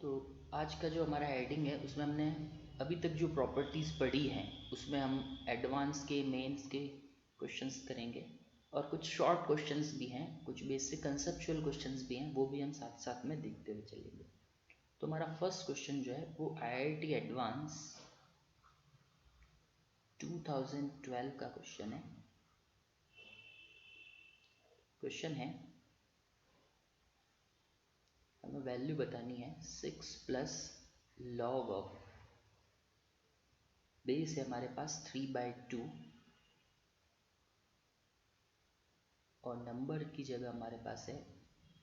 तो आज का जो हमारा हेडिंग है उसमें हमने अभी तक जो प्रॉपर्टीज़ पढ़ी हैं उसमें हम एडवांस के मेंस के क्वेश्चंस करेंगे और कुछ शॉर्ट क्वेश्चंस भी हैं, कुछ बेसिक कंसेप्चुअल क्वेश्चंस भी हैं, वो भी हम साथ साथ में देखते हुए चलेंगे। तो हमारा फर्स्ट क्वेश्चन जो है वो IIT एडवांस 2012 का क्वेश्चन है। क्वेश्चन है, हमें वैल्यू बतानी है 6 प्लस लॉग ऑफ, बेस है हमारे पास 3/2 और नंबर की जगह हमारे पास है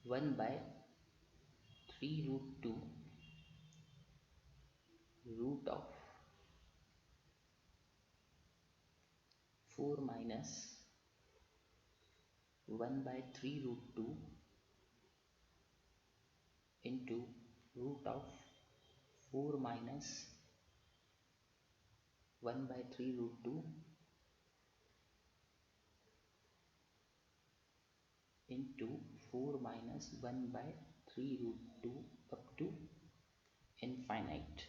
1/3√2 root of 4 minus 1/3√2 into root of 4 minus 1/3√2 into 4 minus 1/3√2 up to infinite.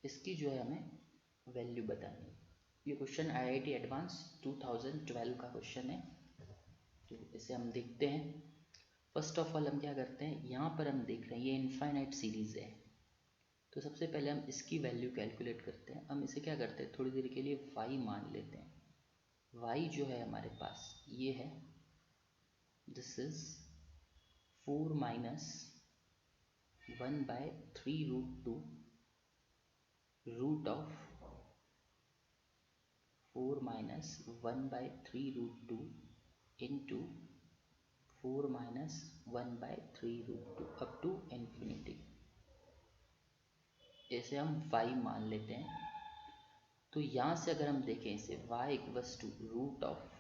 इसकी जो है हमें वैल्यू बतानी है। ये क्वेश्चन IIT एडवांस 2012 का क्वेश्चन है। तो इसे हम देखते हैं। फर्स्ट ऑफ ऑल हम क्या करते हैं, यहाँ पर हम देख रहे हैं ये इनफाइनाइट सीरीज़ है, तो सबसे पहले हम इसकी वैल्यू कैलकुलेट करते हैं। हम इसे क्या करते हैं, थोड़ी देर के लिए y मान लेते हैं। y जो है हमारे पास ये है, this is 4 minus 1/3√2 root of 4 minus 1/3√2 into 4 minus 1/3√2 up to infinity. इसे हम y मान लेते हैं। तो यहाँ से अगर हम देखें इसे y equals to root of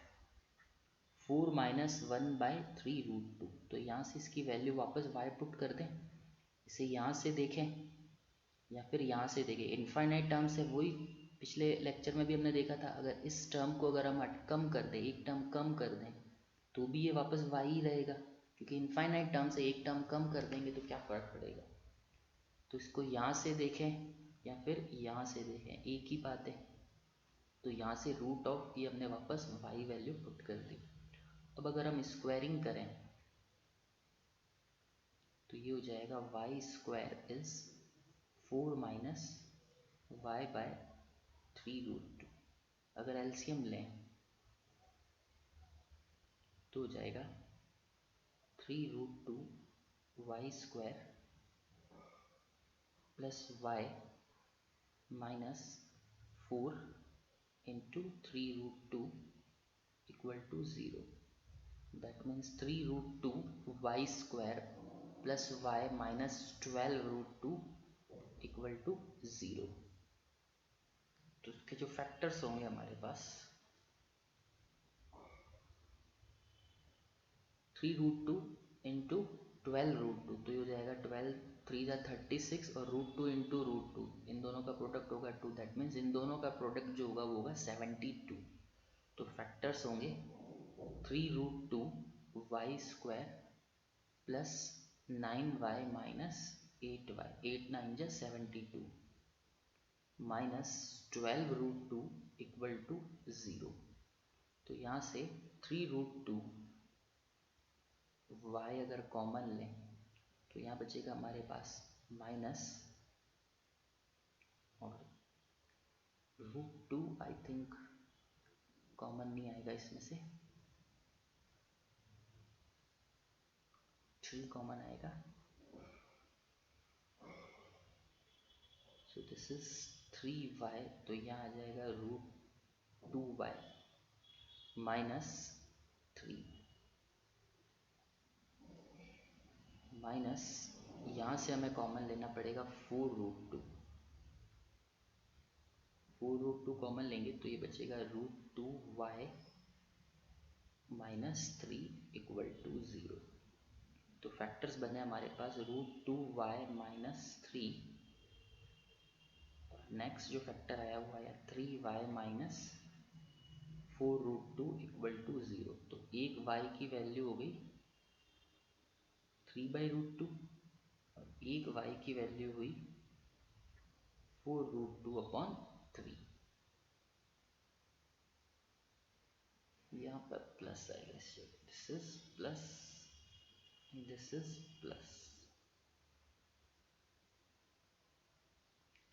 4 minus 1/3√2, तो यहाँ से इसकी वैल्यू वापस y पुट कर दें। इसे यहाँ से देखें या फिर यहाँ से देखें, इनफाइनाइट टर्म से वही पिछले लेक्चर में भी हमने देखा था, अगर इस टर्म को अगर हम कम कर दें, एक टर्म कम कर दें, तो भी ये वापस y ही रहेगा, क्योंकि इनफाइनाइट टर्म से एक टर्म कम कर देंगे तो क्या फ़र्क पड़ेगा। तो इसको यहाँ से देखें या फिर यहाँ से देखें, एक ही बात है। तो यहाँ से रूट ऑफ ये हमने वापस y वैल्यू पुट कर दी। अब अगर हम स्क्वायरिंग करें तो ये हो जाएगा y square is 4 minus y/3√2। अगर एलसीएम लें तो हो जाएगा 3√2 y square plus y minus 4 into 3√2 equal to 0। That means 3√2 y square plus y minus 12√2 equal to 0। तो इसके जो फैक्टर्स होंगे हमारे पास 3√2 इंटू 12√2, तो ये हो जाएगा 12 3 36 और √2 इंटू √2, इन दोनों का प्रोडक्ट होगा 2। दैट मीन्स इन दोनों का प्रोडक्ट जो होगा वो होगा 72। तो फैक्टर्स होंगे 3√2 y square plus 9y minus 8y, 8 9 जा 72 माइनस 12√2 इक्वल टू 0। तो यहाँ से 3√2 y अगर कॉमन लें तो यहाँ बचेगा हमारे पास माइनस और √2 आई थिंक कॉमन नहीं आएगा इसमें से, 3 कॉमन आएगा। सो दिस इज 3y, तो यहाँ आ जाएगा √2y माइनस 3 माइनस, यहाँ से हमें कॉमन लेना पड़ेगा 4√2। 4√2 कॉमन लेंगे तो ये बचेगा √2y माइनस 3 इक्वल टू 0। तो फैक्टर्स बने हमारे पास √2y माइनस 3, नेक्स्ट जो फैक्टर आया हुआ है 3y माइनस 4√2 इक्वल टू 0। तो एक y की वैल्यू हो गई 3/√2 एक y की वैल्यू हुई 4√2/3। यहाँ पर प्लस आएगा, this is plus, this is plus,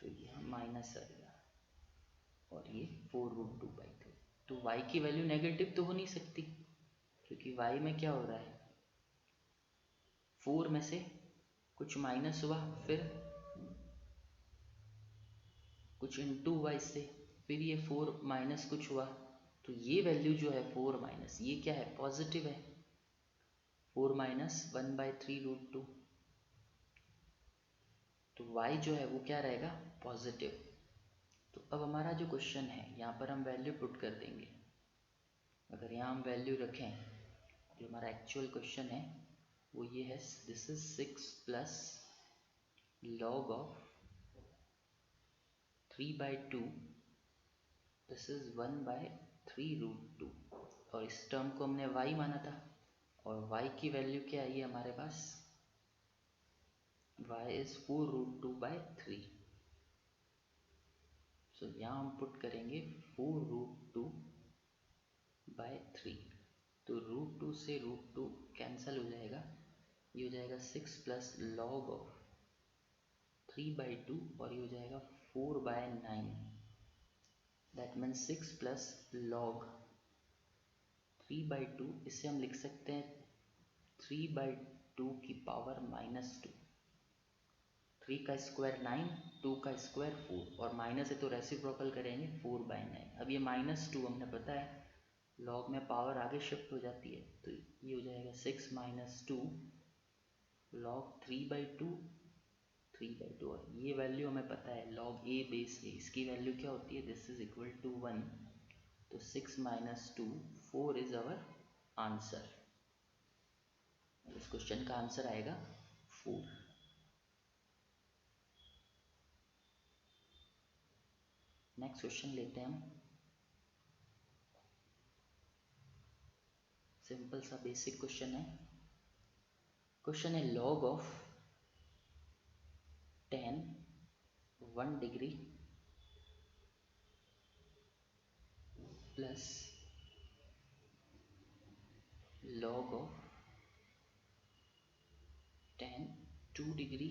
तो यहाँ माइनस आएगा और ये 4√2/3। तो y की वैल्यू नेगेटिव तो हो नहीं सकती, क्योंकि y में क्या हो रहा है, 4 में से कुछ माइनस हुआ, फिर कुछ इंटू हुआ इससे, फिर ये 4 माइनस कुछ हुआ, तो ये वैल्यू जो है 4 माइनस, ये क्या है, पॉजिटिव है, 4 माइनस 1/3√2, तो y जो है वो क्या रहेगा, पॉजिटिव। तो अब हमारा जो क्वेश्चन है, यहाँ पर हम वैल्यू पुट कर देंगे। अगर यहाँ हम वैल्यू रखें, जो हमारा एक्चुअल क्वेश्चन है वो ये है, this is 6 plus log of 3/2, this is 1/3√2, और इस टर्म को हमने y माना था, और y की वैल्यू क्या आई है हमारे पास, y इज 4√2/3। सो यहाँ हम पुट करेंगे 4√2/3, तो √2 से √2 कैंसिल हो जाएगा, ये हो जाएगा 6 प्लस log ऑफ 3/2, और ये हो जाएगा 4/9, दैट मीन्स 6 प्लस log 3/2, इससे हम लिख सकते हैं 3/2 की पावर -2, 3 का स्क्वायर 9, 2 का स्क्वायर 4, और माइनस है तो रेसिप्रोकल करेंगे 4/9। अब ये -2 हमने पता है, लॉग में पावर आगे शिफ्ट हो जाती है, तो ये हो जाएगा 6 - 2 log 3/2, 3/2, और ये वैल्यू हमें पता है log a बेस a, इसकी वैल्यू क्या होती है, दिस इज इक्वल टू 1, तो 6 - 2 4 इज अवर आंसर। इस क्वेश्चन का आंसर आएगा 4। नेक्स्ट क्वेश्चन लेते हैं हम, सिंपल सा बेसिक क्वेश्चन है। क्वेश्चन है log of tan 1 degree plus log of tan 2 degree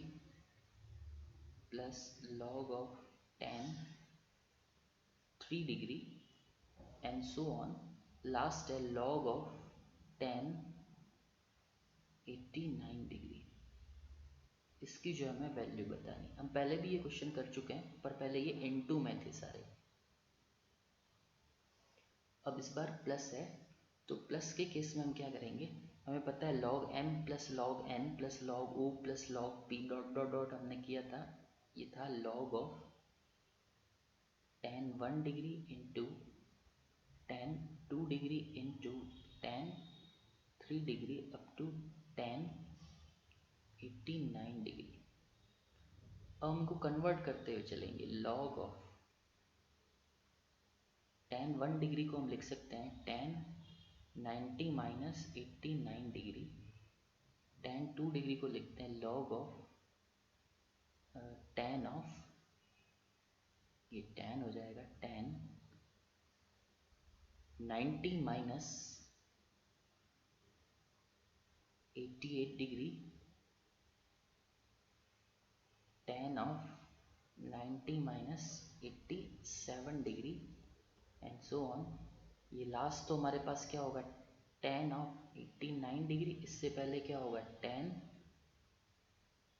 plus log of tan 3 degree and so on, last है log ऑफ tan 89 डिग्री। इसकी जो हमें वैल्यू बतानी, हम पहले भी ये क्वेश्चन कर चुके हैं, पर पहले ये इनटू में थे सारे। अब इस बार प्लस है, तो प्लस के केस में हम क्या करेंगे, हमें पता है log m plus log n plus log o plus log p dot dot dot हमने किया था, ये था log of tan 1 degree into tan 2 degree into tan 3 degree up to tan 89 degree. अब हमको कन्वर्ट करते हुए चलेंगे, log ऑफ tan 1 डिग्री को हम लिख सकते हैं tan 90 minus 89 degree, tan 2 degree को लिखते हैं log ऑफ tan ऑफ, ये tan हो जाएगा tan 90 minus 88 degree, tan of 90 minus 87 degree and so on. ये लास्ट तो हमारे पास क्या होगा, tan ऑफ 89 डिग्री, इससे पहले क्या होगा tan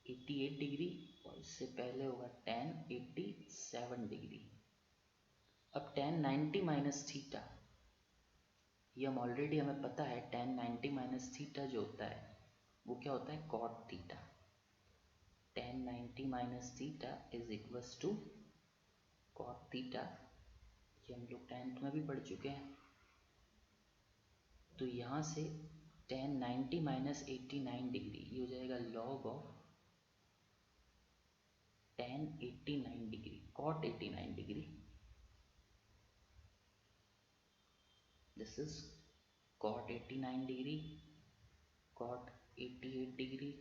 88 डिग्री, और इससे पहले होगा tan 87 डिग्री। अब tan 90 माइनस थीटा, ये हम ऑलरेडी हमें पता है tan 90 माइनस थीटा जो होता है वो क्या होता है, cot theta. tan 90 minus theta is equals to cot theta, ये हम लोग 10th में भी पढ़ चुके हैं। तो यहाँ से tan 90 माइनस 89 डिग्री, ये हो जाएगा log of tan 89 degree, cot 89 degree, this is cot 89 degree, cot 88 degree,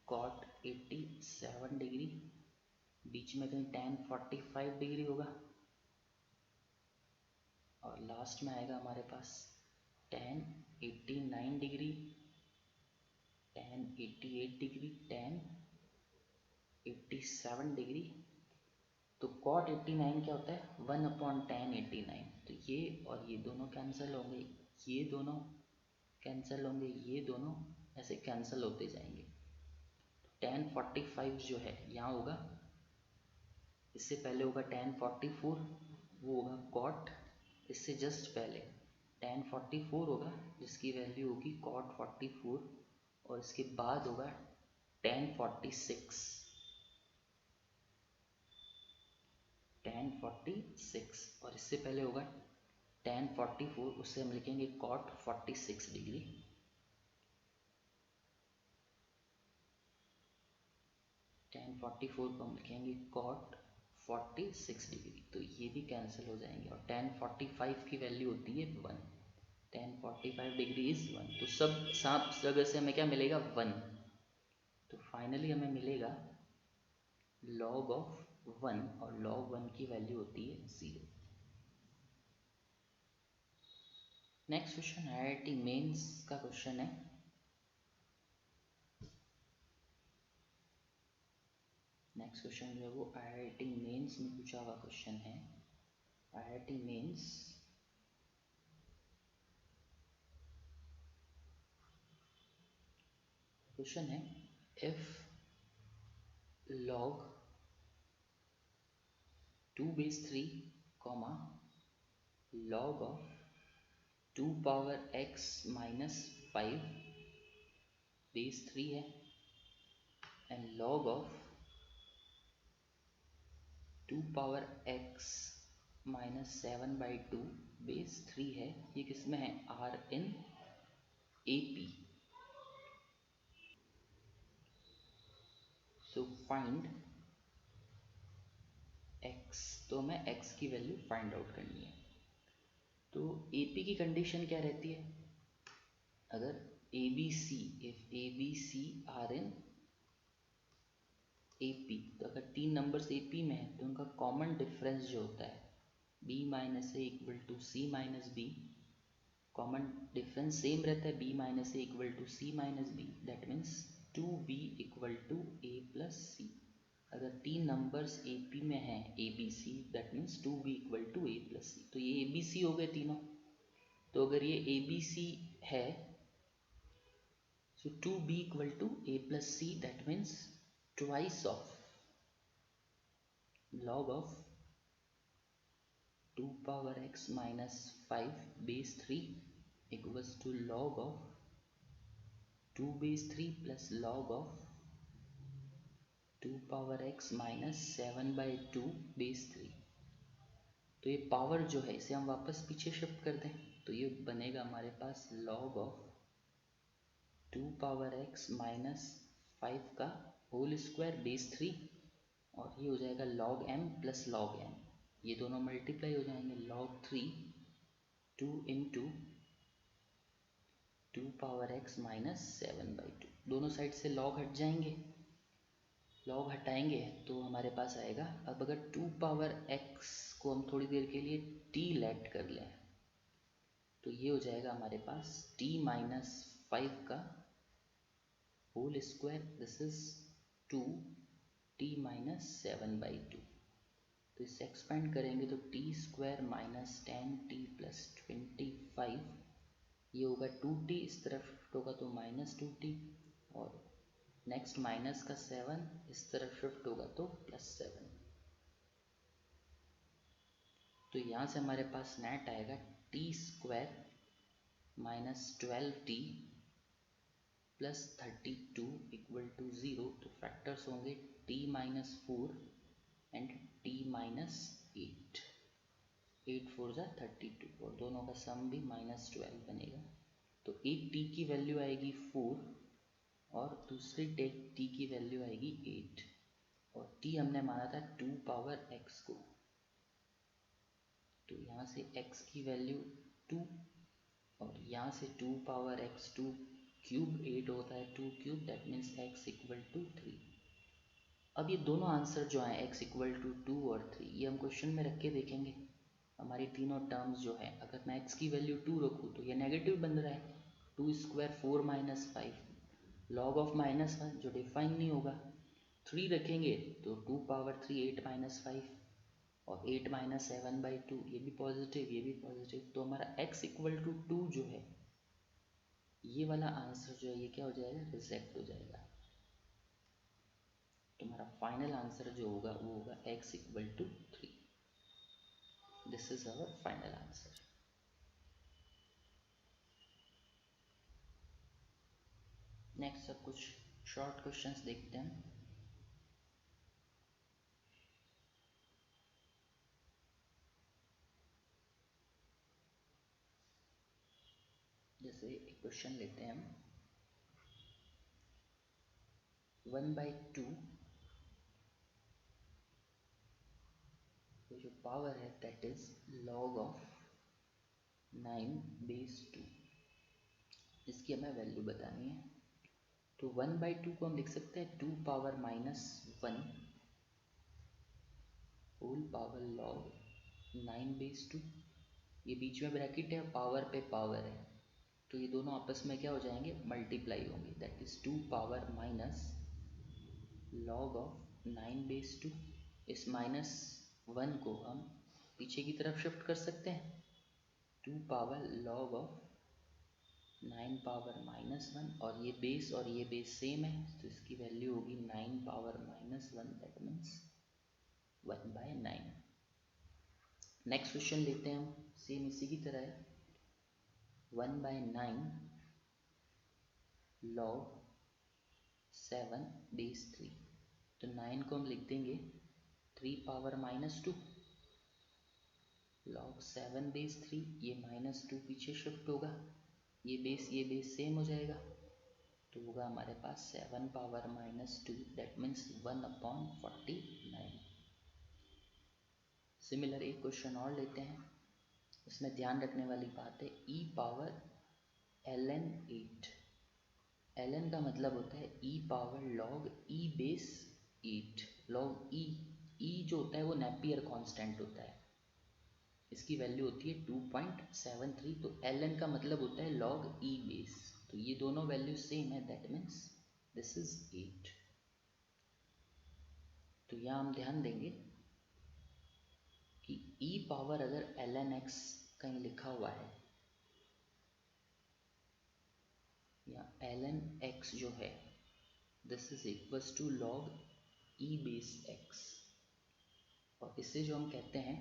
cot 87 degree, बीच में कहीं tan 45 डिग्री होगा, और लास्ट में आएगा हमारे पास tan 89 degree, tan 88 degree, tan 87 degree. तो cot 89 क्या होता है? 1/tan 89। तो ये और ये दोनों कैंसिल होंगे, ये दोनों कैंसिल होंगे, ये दोनों ऐसे कैंसिल होते जाएंगे। tan 45 जो है यहाँ होगा, इससे पहले होगा tan 44, वो होगा cot, इससे जस्ट पहले tan 44 होगा जिसकी वैल्यू होगी cot 44, और इसके बाद होगा tan 46, tan 46, और इससे पहले होगा tan 44, उससे हम लिखेंगे cot 46 डिग्री। tan 44 को हम लिखेंगे cot 46 डिग्री, तो ये भी कैंसिल हो जाएंगे, और tan 45 की वैल्यू होती है 1, tan 45 डिग्री इज 1। तो सब जगह से हमें क्या मिलेगा? 1। तो फाइनली हमें मिलेगा log ऑफ 1, और log 1 की वैल्यू होती है 0। नेक्स्ट क्वेश्चन IIT मेंस का क्वेश्चन है। नेक्स्ट क्वेश्चन जो है वो IIT मेंस में पूछा हुआ क्वेश्चन है। IIT मेंस क्वेश्चन है, if log 2/3 comma log of 2 power x minus 5 base 3 है, and log of 2 power x minus 7/2 base 3 है, ये किसमें है? R in AP। So find x, तो हमें x की वैल्यू फाइंड आउट करनी है। तो AP की कंडीशन क्या रहती है? अगर ABC, if ABC are in AP, तो अगर 3 नंबर्स AP में है तो उनका कॉमन डिफरेंस जो होता है B minus A equal to C minus B, common difference same रहता है B minus A equal to C minus B, that means 2B equal to A plus C। अगर 3 नंबर्स AP में हैं ABC, that means 2B equal to A plus C। तो ये ABC हो गए तीनों। तो अगर ये ABC है, so 2B equal to A plus C, that means twice of log of 2 power x minus 5 base 3 equals to log of 2 base 3 plus log of 2 power x minus 7/2 base 3। तो ये power जो है इसे हम वापस पीछे shift कर दें, तो ये बनेगा हमारे पास log of 2 power x minus 5 का होल स्क्वायर बेस 3, और ये हो जाएगा log m plus log n, ये दोनों मल्टीप्लाई हो जाएंगे, log 3 2 into 2 power x minus 7/2, दोनों साइड से log हट जाएंगे, log हटाएंगे तो हमारे पास आएगा। अब अगर 2 पावर x को हम थोड़ी देर के लिए t लेट कर लें, तो ये हो जाएगा हमारे पास t माइनस 5 का whole square, this is 2 t minus 7/2। तो इसे एक्सपेंड करेंगे तो T square minus 10t plus 25, ये होगा 2t, इस तरफ शिफ्ट होगा तो माइनस 2t, और नेक्स्ट माइनस का 7 इस तरफ शिफ्ट होगा तो प्लस 7। तो यहाँ से हमारे पास नेट आएगा T square minus 12t plus 32 equal to 0। तो फैक्टर्स होंगे t minus 4 and t minus 8, 8 4 जा 32, और दोनों का सम भी माइनस 12 बनेगा। तो एक t की वैल्यू आएगी 4 और दूसरी t की वैल्यू आएगी 8, और t हमने माना था 2 पावर x को, तो यहाँ से x की वैल्यू 2, और यहाँ से 2 पावर x 2 क्यूब 8 होता है 2 cube, that means x equal to 3। अब ये दोनों आंसर जो हैं x इक्वल टू 2 और 3, ये हम क्वेश्चन में रख के देखेंगे। हमारी तीनों टर्म्स जो है, अगर मैं x की वैल्यू 2 रखूँ तो ये नेगेटिव बन रहा है, 2 स्क्वायर 4 माइनस 5, लॉग ऑफ -1 जो डिफाइन नहीं होगा। 3 रखेंगे तो 2 पावर 3 8 माइनस 5 और 8 माइनस 7 बाई 2, ये भी पॉजिटिव ये भी पॉजिटिव। तो हमारा x इक्वल टू 2 जो है, ये वाला आंसर जो है ये क्या हो जाएगा, रिजेक्ट हो जाएगा। तो हमारा फाइनल आंसर जो होगा वो होगा x equal to 3। This is our final answer. Next अब कुछ शॉर्ट क्वेश्चंस देखते हैं। जैसे एक क्वेश्चन लेते हैं हम, 1/2 जो पावर है दैट इज log ऑफ 9/2, इसकी हमें वैल्यू बतानी है। तो 1/2 को हम लिख सकते हैं 2 पावर -1 होल पावर log 9/2। ये बीच में ब्रैकेट है, पावर पे पावर है, तो ये दोनों आपस में क्या हो जाएंगे, मल्टीप्लाई होंगे, that is 2 power minus log of 9/2। इस -1 को हम पीछे की तरफ शिफ्ट कर सकते हैं, 2 पावर log ऑफ 9 पावर -1, और ये बेस सेम है, तो इसकी वैल्यू होगी 9 power -1, that means 1/9। Next question लेते हैं हम, सेम इसी की तरह है, 1/9 log 7/3। तो 9 को हम लिख देंगे 3 पावर -2 log 7/3, ये -2 पीछे शिफ्ट होगा, ये बेस सेम हो जाएगा, तो होगा हमारे पास 7 पावर -2, दैट मीन्स 1/49। सिमिलर एक क्वेश्चन और लेते हैं, इसमें ध्यान रखने वाली बात है e पावर ln 8। ln का मतलब होता है e power log e base 8, log e जो होता है वो नेपियर कांस्टेंट होता है, इसकी वैल्यू होती है 2.73, तो ln का मतलब होता है log e बेस, तो ये दोनों वैल्यू सेम है, दैट मीन्स दिस इज 8। तो यहाँ हम ध्यान देंगे कि e पावर अगर ln x कहीं लिखा हुआ है, या ln x जो है this is equals to log e base x, और इसे जो हम कहते हैं,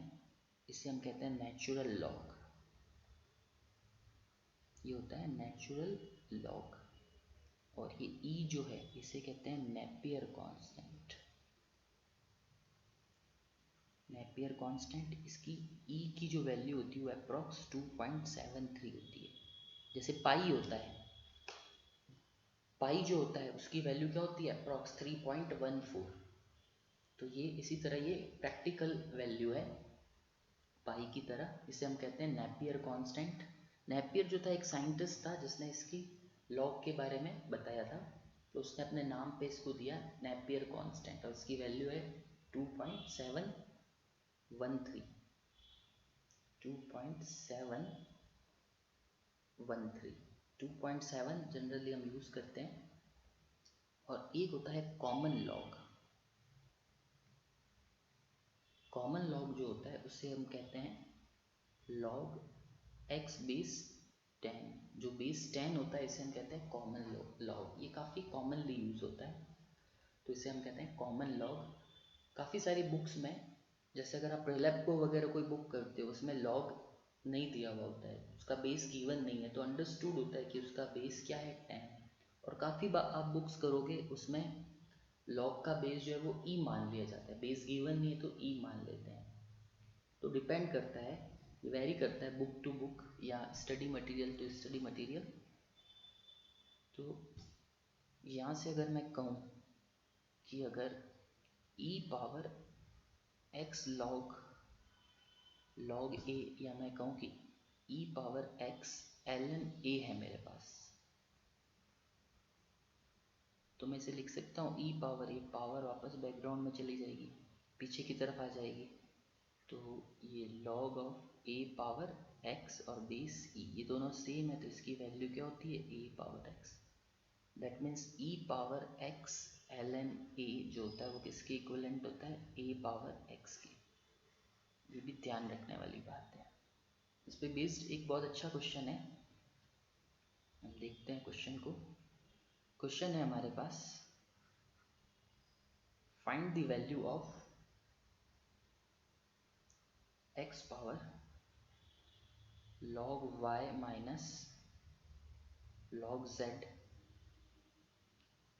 इसे हम कहते हैं नेचुरल लॉग, ये होता है नेचुरल लॉग। और ये e जो है इसे कहते हैं नेपियर कांस्टेंट। नेपियर कांस्टेंट, इसकी e की जो वैल्यू होती है वो अप्रॉक्स 2.73 होती है। जैसे पाई होता है, पाई जो होता है उसकी वैल्यू क्या होती है, अप्रॉक्स 3.14। तो ये इसी तरह ये प्रैक्टिकल वैल्यू है पाई की तरह, इसे हम कहते हैं नेपियर कांस्टेंट। नेपियर जो था एक साइंटिस्ट था जिसने इसकी लॉग के बारे में बताया था, तो उसने अपने नाम पे इसको दिया नेपियर कांस्टेंट, और इसकी वैल्यू है 2.713। 2.7 जनरली हम यूज़ करते हैं। और एक होता है कॉमन लॉग। कॉमन लॉग जो होता है उसे हम कहते हैं log x बेस 10। जो बेस 10 होता है इसे हम कहते हैं कॉमन लॉग, ये काफ़ी कॉमनली यूज़ होता है, तो इसे हम कहते हैं कॉमन लॉग। काफ़ी सारी बुक्स में, जैसे अगर आप प्रीलेप्को वगैरह कोई बुक करते हो उसमें लॉग नहीं दिया हुआ होता है, उसका बेस गिवन नहीं है, तो अंडरस्टूड होता है कि उसका बेस क्या है 10। और काफ़ी आप बुक्स करोगे उसमें लॉग का बेस जो है वो ई मान लिया जाता है, बेस गिवन नहीं है तो ई मान लेते हैं। तो डिपेंड करता है, ये वेरी करता है बुक टू बुक या study material to study material. तो यहाँ से अगर मैं कहूँ कि अगर e power x log a, या मैं कहूँ कि e power x ln a है मेरे पास, तो मैं इसे लिख सकता हूँ ई पावर, ये पावर वापस बैकग्राउंड में चली जाएगी, पीछे की तरफ आ जाएगी। तो ये log of A power x और बेस ई, ये दोनों सेम है तो इसकी वैल्यू क्या होती है, a power x. That means e power x l n a जो होता है वो किसके इक्विवेलेंट होता है, ए पावर एक्स के। ये भी ध्यान रखने वाली बात है। इस पे बेस्ड एक बहुत अच्छा क्वेश्चन है, हम देखते हैं क्वेश्चन को। क्वेश्चन है हमारे पास, find the value of x power log y minus log z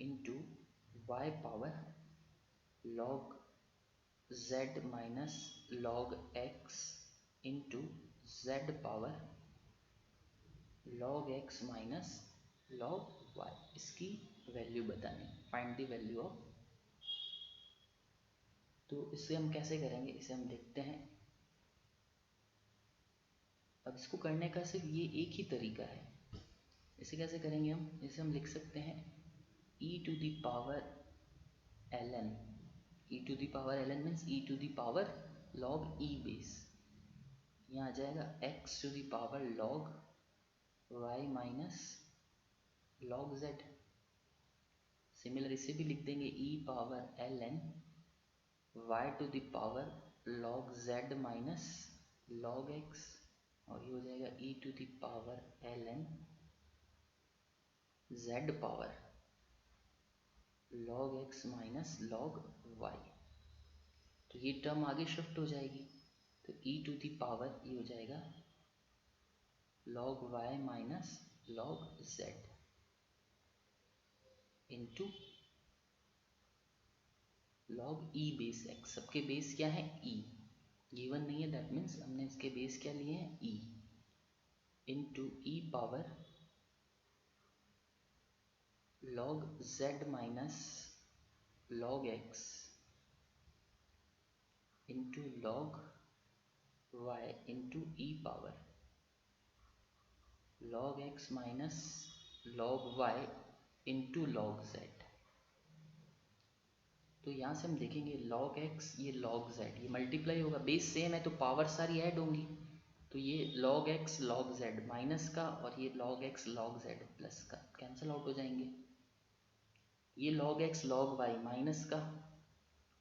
into y power log z minus log x into z power log x minus log y। इसकी वैल्यू बतानी, फाइंड द वैल्यू ऑफ। तो इसे हम कैसे करेंगे, इसे हम देखते हैं। अब इसको करने का सिर्फ ये एक ही तरीका है। इसे कैसे करेंगे हम, इसे हम लिख सकते हैं e to the power ln, e to the power ln means e to the power log e base. यहाँ आ जाएगा x to the power log y minus log z। Similar इसे भी लिख देंगे e power ln y to the power log z minus log x, और ये हो जाएगा e to the power ln z power log x minus log y। तो ये टर्म आगे शिफ्ट हो जाएगी, तो e टू द पावर ये हो जाएगा log y minus log z into log e base x। सबके बेस क्या है, e, गिवन नहीं है, दैट मीन्स हमने इसके बेस क्या लिए हैं, e, into e power log z minus log x into log y into e power log x minus log y into log z। तो यहाँ से हम देखेंगे log x, ये log z, ये मल्टीप्लाई होगा, बेस सेम है तो पावर सारी ऐड होंगी। तो ये log x log z minus का और ये log x log z plus का कैंसिल आउट हो जाएंगे। ये log x log y minus का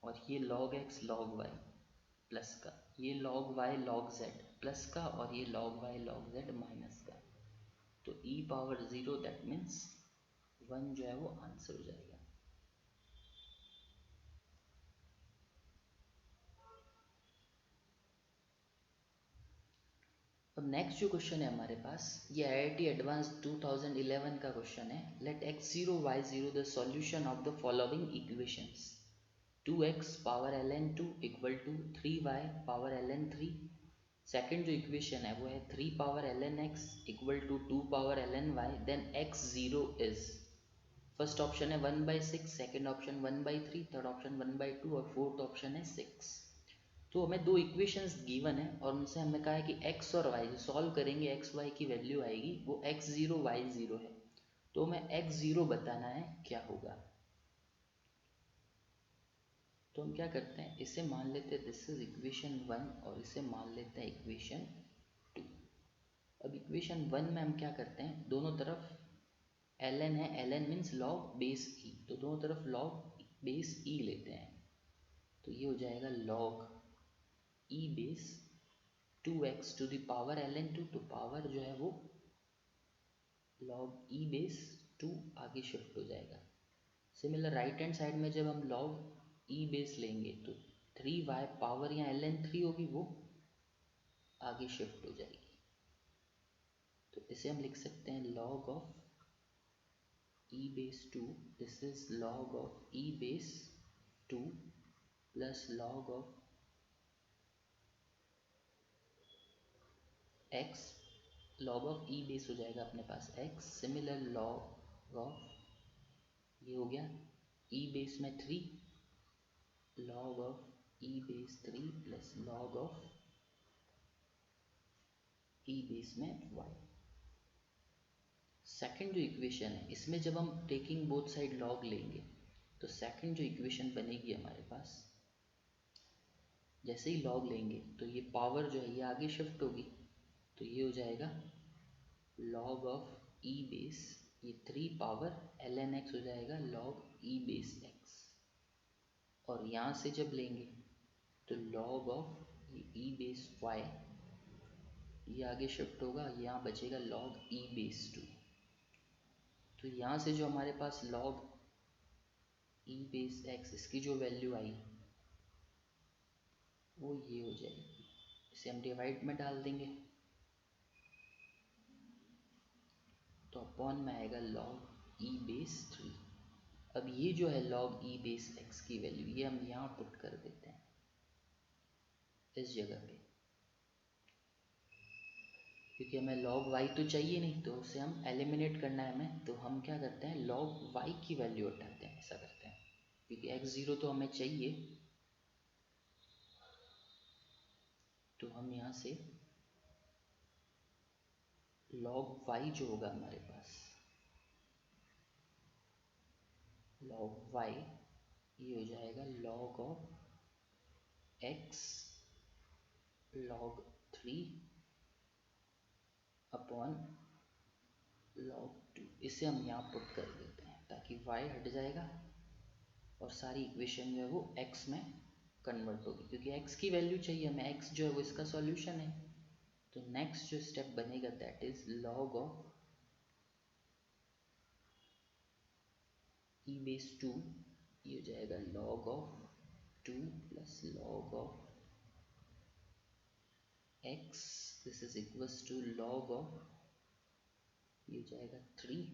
और ये log x log y plus का, ये log y log z plus का और ये log y log z minus का। तो e पावर 0 दैट मीन्स 1 जो है वो आंसर हो जाएगा। अब नेक्स्ट जो क्वेश्चन है हमारे पास, ये IIT एडवांस 2011 का क्वेश्चन है। Let x0 y0 the solution of the following equations, 2x power ln 2 equal to 3y power ln 3। Second जो इक्वेशन है वो है 3 power ln x equal to 2 power ln y, then x0 is, first option है 1/6, second option 1/3, third option 1/2 और fourth option है 6। तो हमें दो इक्वेशंस गिवन है और उनसे हमें कहा है कि x और y जो सॉल्व करेंगे x y की वैल्यू आएगी वो x0 y0 है। तो हमें x0 बताना है क्या होगा। तो हम क्या करते हैं, इसे मान लेते हैं दिस इज इक्वेशन 1 और इसे मान लेते हैं इक्वेशन 2। अब इक्वेशन 1 में हम क्या करते हैं, दोनों तरफ ln है, ln means log base e, तो दोनों तरफ log बेस e लेते हैं। तो ये हो जाएगा log e base 2x to the power ln 2, तो पावर जो है वो log e बेस 2 आगे शिफ्ट हो जाएगा। सिमिलर राइट हैंड साइड में जब हम log e बेस लेंगे तो 3y पावर या ln 3 होगी वो आगे शिफ्ट हो जाएगी। तो इसे हम लिख सकते हैं log of e base 2, this is log of e base 2 plus log of x, log of e base हो जाएगा अपने पास x, सिमिलर log ऑफ, ये हो गया e बेस में 3, log of e base 3 plus log of e base में y। Second जो equation है इसमें जब हम टेकिंग बोथ साइड लॉग लेंगे तो सेकंड जो इक्वेशन बनेगी हमारे पास, जैसे ही लॉग लेंगे तो ये पावर जो है ये आगे शिफ्ट होगी, तो ये हो जाएगा लॉग ऑफ ई बेस, ये 3 पावर ln x हो जाएगा लॉग ई बेस x। और यहाँ से जब लेंगे तो log of E base y, ये आगे शिफ्ट होगा, यहाँ बचेगा लॉग ई बेस 2। तो यहाँ से जो हमारे पास लॉग ई बेस x इसकी जो वैल्यू आई वो ये हो जाएगी, इसे हम डिवाइड में डाल देंगे तो अपॉन में आएगा लॉग ई बेस 3। अब ये जो है लॉग ई बेस x की वैल्यू ये हम यहाँ पुट कर देते हैं इस जगह पे, क्योंकि हमें log y तो चाहिए नहीं, तो उसे हम एलिमिनेट करना है हमें, तो हम क्या करते हैं log y की वैल्यू उठाते हैं, ऐसा करते हैं क्योंकि x0 तो हमें चाहिए। तो हम यहाँ से log y जो होगा हमारे पास log y ये हो जाएगा log of x log 3 upon log 2, इसे हम यहाँ पुट कर देते हैं ताकि y हट जाएगा और सारी इक्वेशन जो है वो x में कन्वर्ट होगी, क्योंकि x की वैल्यू चाहिए हमें, x जो है वो इसका सॉल्यूशन है। तो नेक्स्ट जो स्टेप बनेगा that is log of E base 2, ये हो जाएगा log of 2 plus log of x, this is equals to log of, ये हो जाएगा 3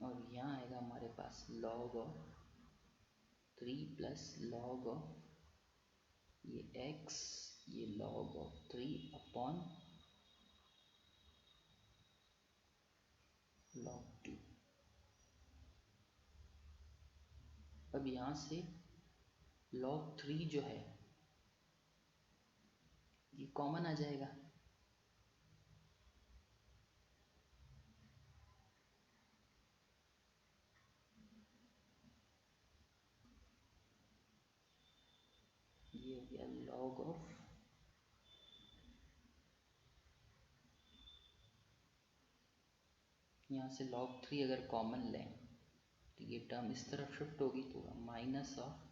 और यहाँ आएगा हमारे पास log of 3 plus log of ये x, ये log ऑफ 3 अपॉन log 2। अब यहाँ से log 3 जो है ये कॉमन आ जाएगा, ये हो गया log ऑफ, यहाँ से log 3 अगर कॉमन लें तो ये टर्म इस तरफ शिफ्ट होगी, तो माइनस ऑफ,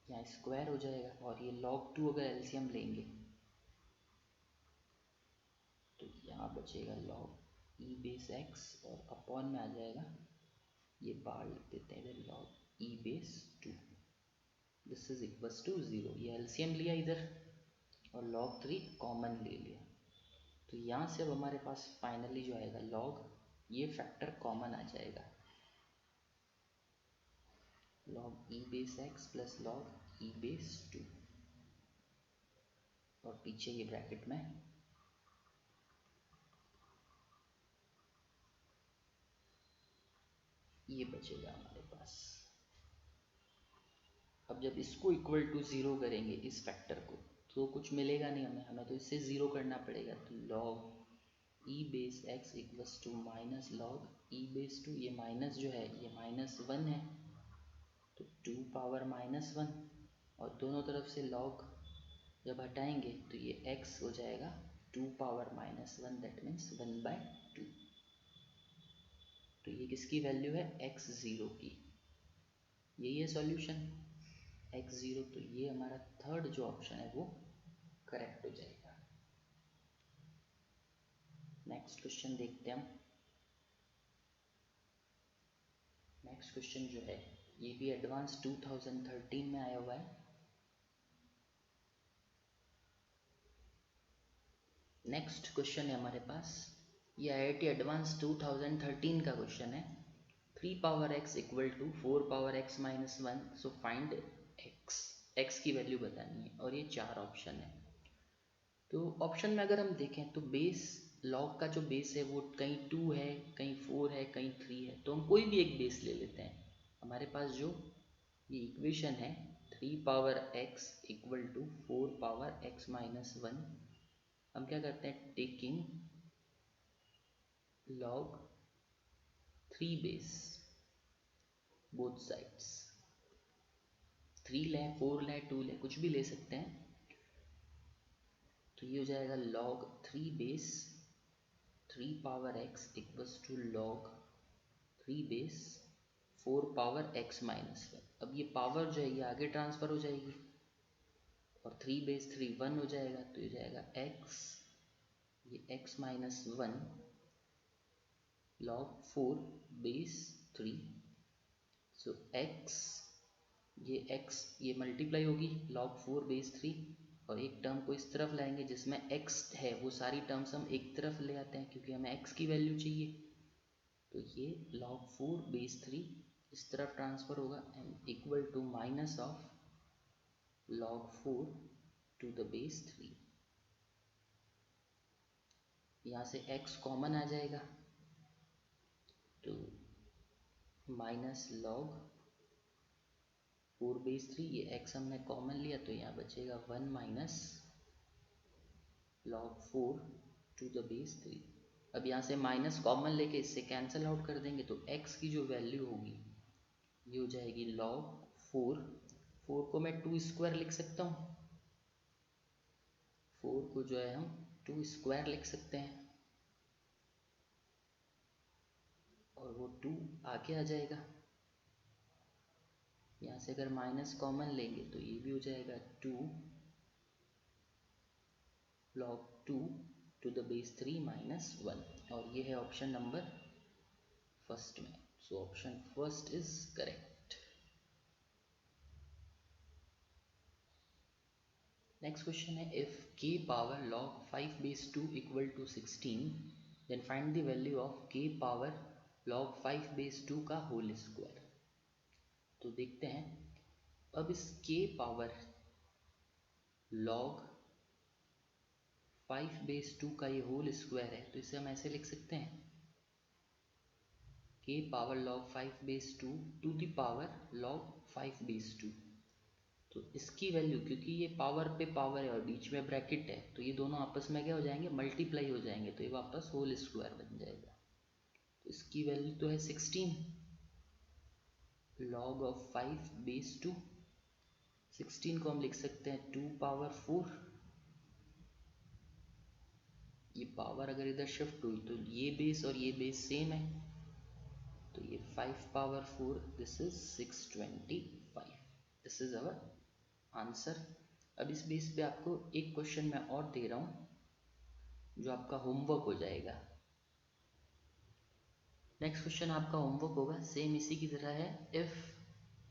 यहाँ स्क्वायर हो जाएगा, और ये log 2 अगर एलसीएम लेंगे तो यहाँ बचेगा log ई बेस x और अपॉन में आ जाएगा, ये बार लिख देते हैं इधर log E base 2, this is equals to 0। ये एलसीएम लिया इधर और log 3 कॉमन ले लिया, तो यहाँ से अब हमारे पास फाइनली जो आएगा log, ये फैक्टर कॉमन आ जाएगा log E base x plus log E base 2 और पीछे ये ब्रैकेट में ये बचेगा हमारे पास। अब जब इसको इक्वल टू 0 करेंगे इस फैक्टर को तो कुछ मिलेगा नहीं हमें, हमें तो इससे 0 करना पड़ेगा, तो log E base x equals to minus log E base 2, ये माइनस जो है ये -1 है तो 2 पावर -1 और दोनों तरफ से log जब हटाएंगे तो ये x हो जाएगा 2 पावर -1, दैट मीन्स 1/2। तो ये किसकी वैल्यू है x0 की, यही है सॉल्यूशन x0, तो ये हमारा थर्ड जो ऑप्शन है वो करेक्ट हो जाएगा। नेक्स्ट क्वेश्चन देखते हैं हम। नेक्स्ट क्वेश्चन जो है ये भी एडवांस 2013 में आया हुआ है। नेक्स्ट क्वेश्चन है हमारे पास, ये IIT एडवांस 2013 का क्वेश्चन है। 3 power x equal to 4 power x minus 1, so find x की वैल्यू बतानी है और ये 4 ऑप्शन है। तो ऑप्शन में अगर हम देखें तो बेस लॉग का जो बेस है वो कहीं 2 है, कहीं 4 है, कहीं 3 है, तो हम कोई भी एक बेस ले लेते हैं। हमारे पास जो ये इक्वेशन है 3 power x equal to 4 power x minus 1। हम क्या करते हैं, taking log 3 base both sides, 3 लें, 4 लें, 2 लें, कुछ भी ले सकते हैं। तो ये हो जाएगा log 3 base 3 power x equals to log 3 base 4 power x minus 1। अब ये पावर जो है ये आगे ट्रांसफ़र हो जाएगी और 3 बेस 3 1 हो जाएगा, तो ये हो जाएगा x, ये x माइनस 1 log 4 बेस 3। सो x, ये x ये मल्टीप्लाई होगी log 4 बेस 3 और एक टर्म को इस तरफ लाएंगे जिसमें x है, वो सारी टर्म्स हम एक तरफ ले आते हैं क्योंकि हमें x की वैल्यू चाहिए। तो ये log 4 बेस 3 इस तरफ ट्रांसफ़र होगा and equal to minus of log 4 to the base 3। यहाँ से x कॉमन आ जाएगा तो माइनस log 4 बेस 3, ये x हमने कॉमन लिया तो यहाँ बचेगा 1 minus log 4 to the base 3। अब यहाँ से माइनस कॉमन लेके इससे कैंसिल आउट कर देंगे तो x की जो वैल्यू होगी ये हो जाएगी log 4। 4 को मैं 2 स्क्वायर लिख सकता हूँ, 4 को जो है हम 2 स्क्वायर लिख सकते हैं और वो 2 आगे आ जाएगा। यहाँ से अगर माइनस कॉमन लेंगे तो ये भी हो जाएगा 2 log 2 to the base 3 minus 1 और ये है ऑप्शन नंबर फर्स्ट में। So option first is correct. Next question है, if k power log 5 base 2 equal to 16 then find the value of k power log 5 base 2 का whole square. तो देखते हैं, अब इस k पावर log 5 बेस 2 का ये होल स्क्वायर है तो इसे हम ऐसे लिख सकते हैं, k power log 5 base 2 to the power log 5 base 2। तो इसकी वैल्यू, क्योंकि ये पावर पे पावर है और बीच में ब्रैकेट है तो ये दोनों आपस में क्या हो जाएंगे, मल्टीप्लाई हो जाएंगे, तो ये वापस होल स्क्वायर बन जाएगा। तो इसकी वैल्यू तो है 16 log ऑफ 5 बेस 2। 16 को हम लिख सकते हैं 2 पावर 4। ये पावर अगर इधर शिफ्ट हुई तो ये बेस और ये बेस सेम है तो ये 5 power 4, this is 625। This is our answer. अब इस बेस पे आपको एक क्वेश्चन मैं और दे रहा हूँ जो आपका होमवर्क हो जाएगा। नेक्स्ट क्वेश्चन आपका होमवर्क होगा, सेम इसी की तरह है, if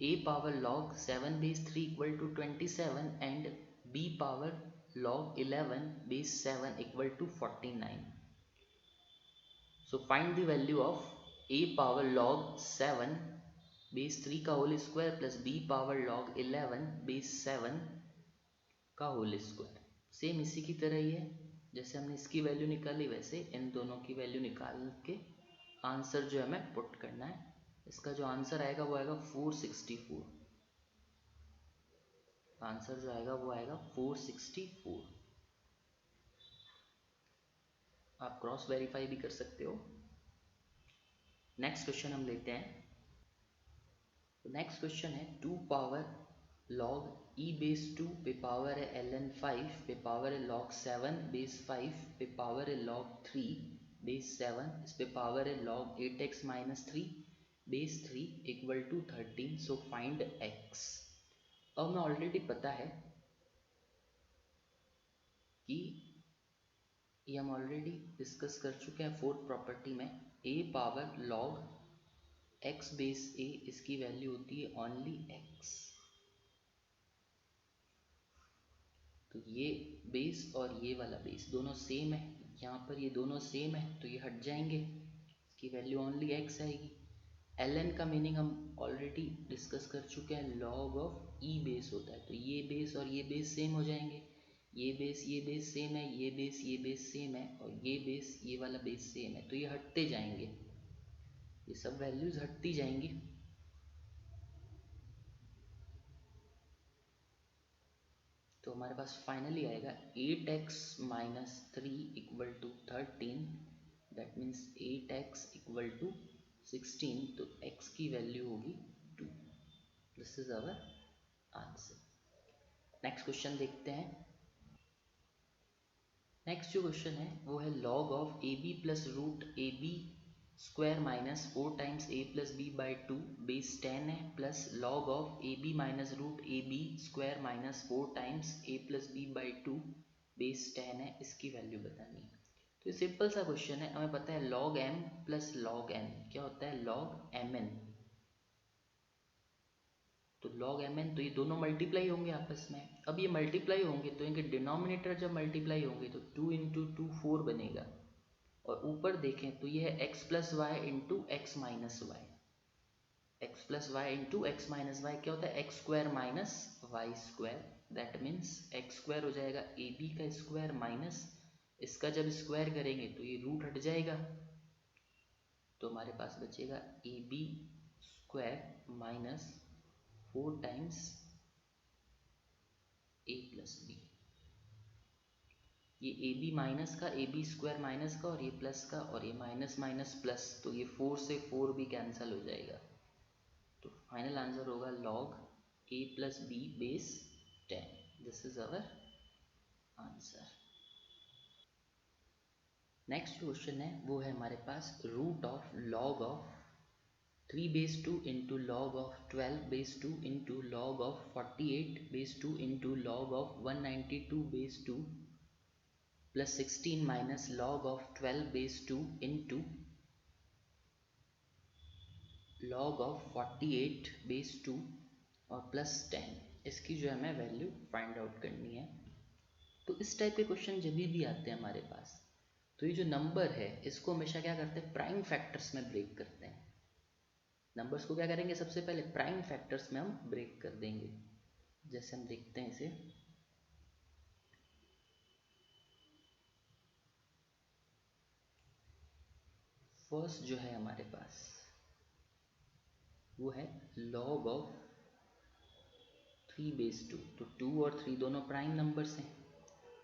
a power log 7 base 3 equal to 27 and b power log 11 base 7 equal to 49। So find the value of a power log 7 base 3 का whole square plus b power log 11 base 7 का whole square. Same इसी की तरह ही है, जैसे हमने इसकी value निकाली वैसे इन दोनों की वैल्यू निकाल के आंसर जो हमें पुट करना है। इसका जो आंसर आएगा वो आएगा 464। आंसर जो आएगा वो आएगा 464। आप क्रॉस वेरीफाई भी कर सकते हो। नेक्स्ट क्वेश्चन हम लेते हैं। नेक्स्ट क्वेश्चन है 2 पावर log e बेस 2 पे पावर है ln 5 पे पावर है log 7 बेस 5 पे पावर है log 3 बेस 7 इस पे पावर है log 8x minus 3 base 3 equal to 13। So find x। अब हमें ऑलरेडी पता है कि ये हम ऑलरेडी डिस्कस कर चुके हैं फोर्थ प्रॉपर्टी में, a power log x base a इसकी वैल्यू होती है ओनली x। तो ये बेस और ये वाला बेस दोनों सेम है, यहाँ पर ये दोनों सेम है तो ये हट जाएंगे, इसकी वैल्यू ओनली x आएगी। ln का मीनिंग हम ऑलरेडी डिस्कस कर चुके हैं, log ऑफ e बेस होता है तो ये बेस और ये बेस सेम हो जाएंगे, ये बेस सेम है, ये बेस सेम है और ये बेस ये वाला बेस सेम है तो ये हटते जाएंगे, ये सब वैल्यूज हटती जाएंगी। तो हमारे पास फाइनली आएगा 8x minus 3 equal to 13, that means 8x equal to 16, तो x की वैल्यू होगी 2। This is our answer. Next question देखते हैं। नेक्स्ट जो क्वेश्चन है वो है log of A B plus root A B square minus 4 times A plus B by 2 base 10 है, plus log of A B minus root A B square minus 4 times A plus B by 2 base 10 है, इसकी value बतानी है। तो ये simple सा question है, हमें पता है log m plus log n क्या होता है, log mn। तो log mn, तो ये दोनों मल्टीप्लाई होंगे आपस में। अब ये मल्टीप्लाई होंगे तो इनके डिनोमिनेटर जब मल्टीप्लाई होंगे तो 2 इंटू 2 4 बनेगा, और ऊपर देखें तो ये है x plus Y into X minus Y. X plus Y into X minus Y क्या होता है, X square minus Y square, that means X square हो जाएगा ए बी का स्क्वायर माइनस इसका जब स्क्वायर करेंगे तो ये रूट हट जाएगा, तो हमारे पास बचेगा A B square minus 4 times A plus B. ये ए बी माइनस का, ए बी स्क्वायर माइनस का, और ये प्लस का, और ये माइनस माइनस प्लस, तो ये 4 से 4 भी कैंसिल हो जाएगा। तो फाइनल आंसर होगा log a plus b base 10। This is our answer. Next question है वो है हमारे पास root of log of 3 base 2 into log of 12 base 2 into log of 48 base 2 into log of 192 base 2 plus 16 minus log of 12 base 2 into log of 48 base 2 और plus 10, इसकी जो है हमें वैल्यू फाइंड आउट करनी है। तो इस टाइप के क्वेश्चन जब भी आते हैं हमारे पास, तो ये जो नंबर है इसको हमेशा क्या करते हैं, प्राइम फैक्टर्स में ब्रेक करते हैं। नंबर्स को क्या करेंगे, सबसे पहले प्राइम फैक्टर्स में हम ब्रेक कर देंगे। जैसे हम देखते हैं इसे, फर्स्ट जो है हमारे पास वो है log ऑफ 3 बेस 2, तो 2 और 3 दोनों प्राइम नंबर्स हैं।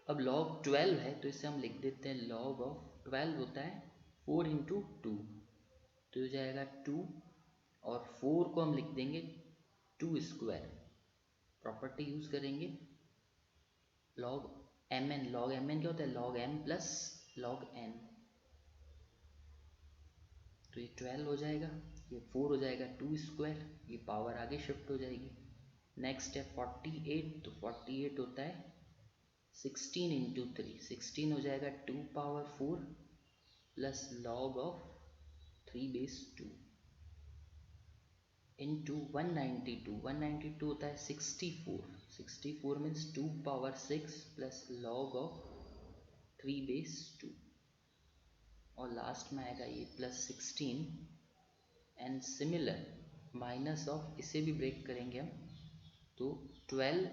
अब log 12 है तो इसे हम लिख देते हैं log ऑफ 12 होता है 4 इंटू 2, तो हो जाएगा 2, और 4 को हम लिख देंगे 2 स्क्वायर, प्रॉपर्टी यूज करेंगे log mn। log mn क्या होता है, log m plus log n, तो ये 12 हो जाएगा, ये 4 हो जाएगा 2 स्क्वायर, ये पावर आगे शिफ्ट हो जाएगी। नेक्स्ट है 48, तो 48 होता है 16 इंटू 3, 16 हो जाएगा 2 power 4 plus log of 3 base 2 into 192, 192 होता है 64, 64 means 2 power 6 plus log of 3 base 2, और लास्ट में आएगा ये plus 16 and similar minus of, इसे भी ब्रेक करेंगे हम, तो 12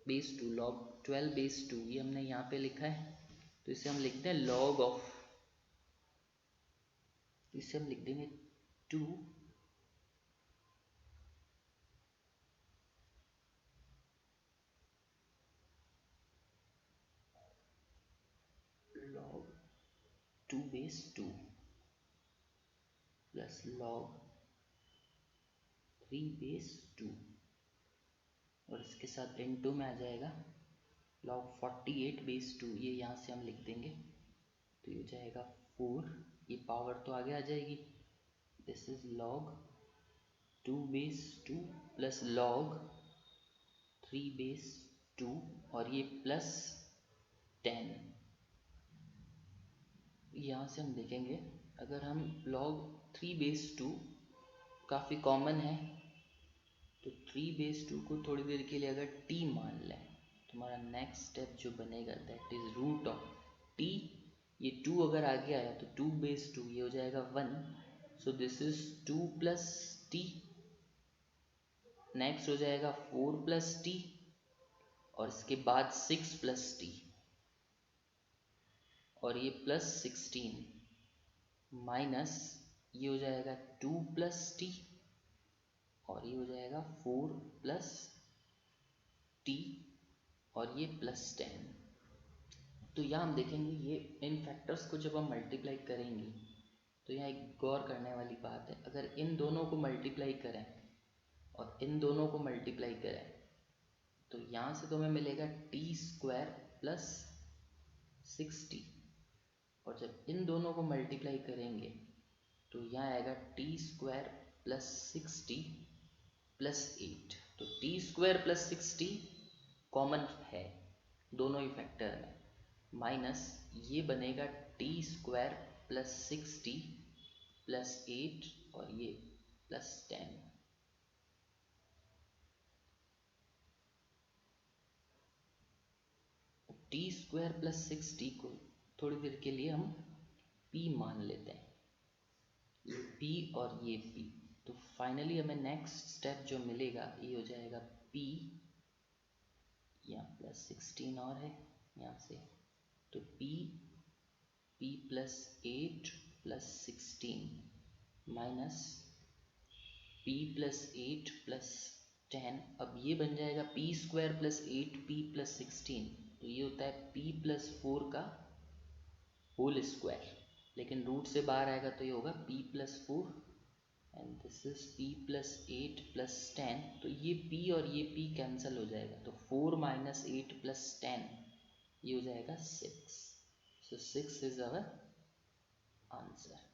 बेस 2, log 12 बेस 2 ये हमने यहाँ पे लिखा है, तो इसे हम लिखते हैं log ऑफ, इसे हम लिख देंगे 2 log 2 base 2 plus log 3 base 2, और इसके साथ इनटू में आ जाएगा log 48 बेस 2, ये यहाँ से हम लिख देंगे, तो ये हो जाएगा 4, ये पावर तो आगे आ जाएगी, this is log 2 base 2 plus log 3 base 2, और ये प्लस 10। यहाँ से हम देखेंगे अगर हम log 3 बेस 2 काफ़ी कॉमन है, तो 3 बेस 2 को थोड़ी देर के लिए अगर t मान लें तो हमारा नेक्स्ट स्टेप जो बनेगा that is root of t, ये 2 अगर आगे आया तो 2 बेस 2 ये हो जाएगा 1, so this is 2 plus t, next हो जाएगा 4 प्लस t, और इसके बाद 6 प्लस t, और ये प्लस 16 माइनस ये हो जाएगा 2 प्लस t, और ये हो जाएगा 4 प्लस t, और ये +10। तो यहाँ हम देखेंगे ये इन फैक्टर्स को जब हम मल्टीप्लाई करेंगे तो यहाँ एक गौर करने वाली बात है, अगर इन दोनों को मल्टीप्लाई करें और इन दोनों को मल्टीप्लाई करें तो यहाँ से तुम्हें मिलेगा t² + 60, और जब इन दोनों को मल्टीप्लाई करेंगे तो यहाँ आएगा t² + 60 + 8। तो t² + 60 कॉमन है दोनों ही फैक्टर में, माइनस ये बनेगा t² + 60 + 8 और ये +10। t² + 60 को थोड़ी देर के लिए हम p मान लेते हैं, ये p और ये p। तो फाइनली हमें नेक्स्ट स्टेप जो मिलेगा ये हो जाएगा p, यहाँ +16 और है यहाँ से, तो p + 8 + 16 माइनस p + 8 + 10। अब ये बन जाएगा p² + 8p + 16, तो ये होता है p + 4 का होल स्क्वायर, लेकिन रूट से बाहर आएगा तो ये होगा p + 4 and this is p + 8 + 10। तो ये p और ये p कैंसिल हो जाएगा, तो 4 - 8 + 10 ये हो जाएगा 6। सो 6 इज आवर आंसर।